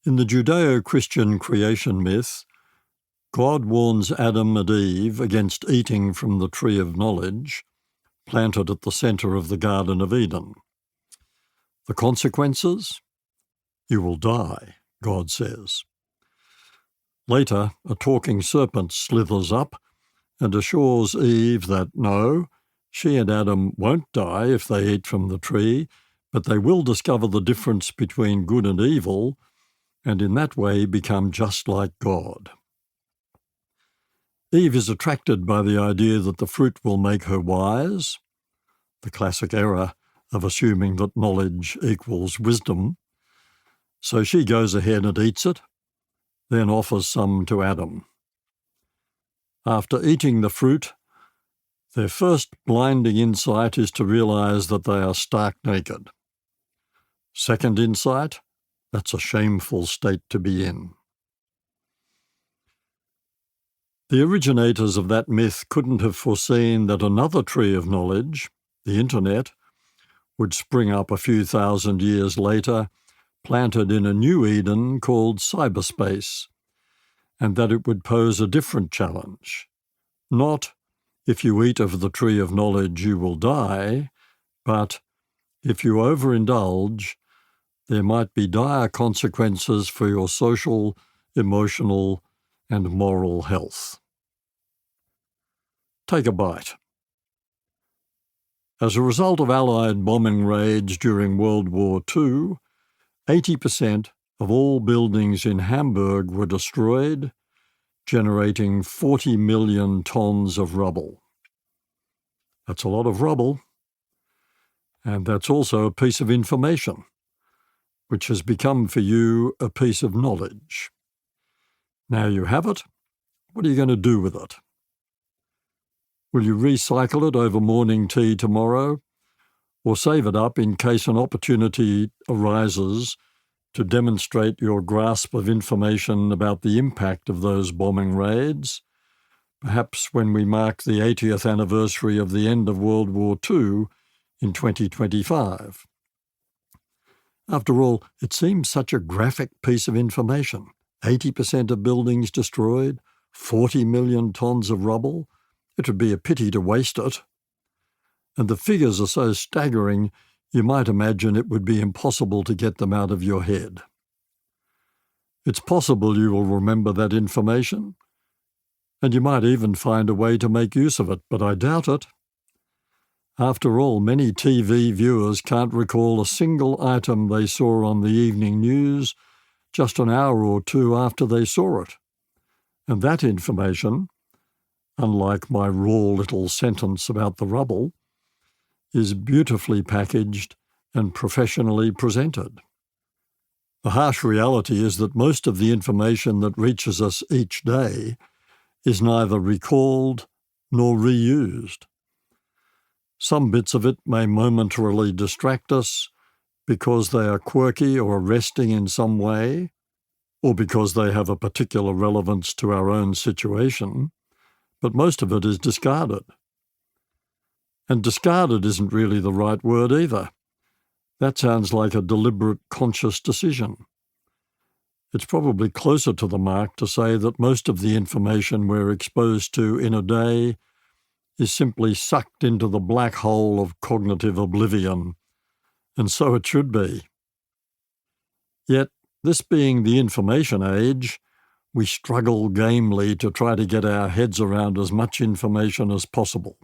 In the Judeo-Christian creation myth, God warns Adam and Eve against eating from the tree of knowledge, planted at the centre of the Garden of Eden. The consequences? You will die, God says. Later, a talking serpent slithers up and assures Eve that no, she and Adam won't die if they eat from the tree, but they will discover the difference between good and evil, and in that way become just like God. Eve is attracted by the idea that the fruit will make her wise, the classic error of assuming that knowledge equals wisdom, so she goes ahead and eats it, then offers some to Adam. After eating the fruit, their first blinding insight is to realize that they are stark naked. Second insight, that's a shameful state to be in. The originators of that myth couldn't have foreseen that another tree of knowledge, the internet, would spring up a few thousand years later, planted in a new Eden called cyberspace, and that it would pose a different challenge. Not, if you eat of the tree of knowledge you will die, but, if you overindulge, there might be dire consequences for your social, emotional, and moral health. Take a bite. As a result of Allied bombing raids during World War II, 80% of all buildings in Hamburg were destroyed, generating 40 million tons of rubble. That's a lot of rubble, and that's also a piece of information, which has become for you a piece of knowledge. Now you have it, what are you going to do with it? Will you recycle it over morning tea tomorrow, or save it up in case an opportunity arises to demonstrate your grasp of information about the impact of those bombing raids, perhaps when we mark the 80th anniversary of the end of World War II in 2025? After all, it seems such a graphic piece of information. 80% of buildings destroyed, 40 million tons of rubble. It would be a pity to waste it. And the figures are so staggering, you might imagine it would be impossible to get them out of your head. It's possible you will remember that information, and you might even find a way to make use of it, but I doubt it. After all, many TV viewers can't recall a single item they saw on the evening news just an hour or two after they saw it. And that information, unlike my raw little sentence about the rubble, is beautifully packaged and professionally presented. The harsh reality is that most of the information that reaches us each day is neither recalled nor reused. Some bits of it may momentarily distract us because they are quirky or arresting in some way, or because they have a particular relevance to our own situation, but most of it is discarded. And discarded isn't really the right word either. That sounds like a deliberate, conscious decision. It's probably closer to the mark to say that most of the information we're exposed to in a day is simply sucked into the black hole of cognitive oblivion, and so it should be. Yet, this being the information age, we struggle gamely to try to get our heads around as much information as possible.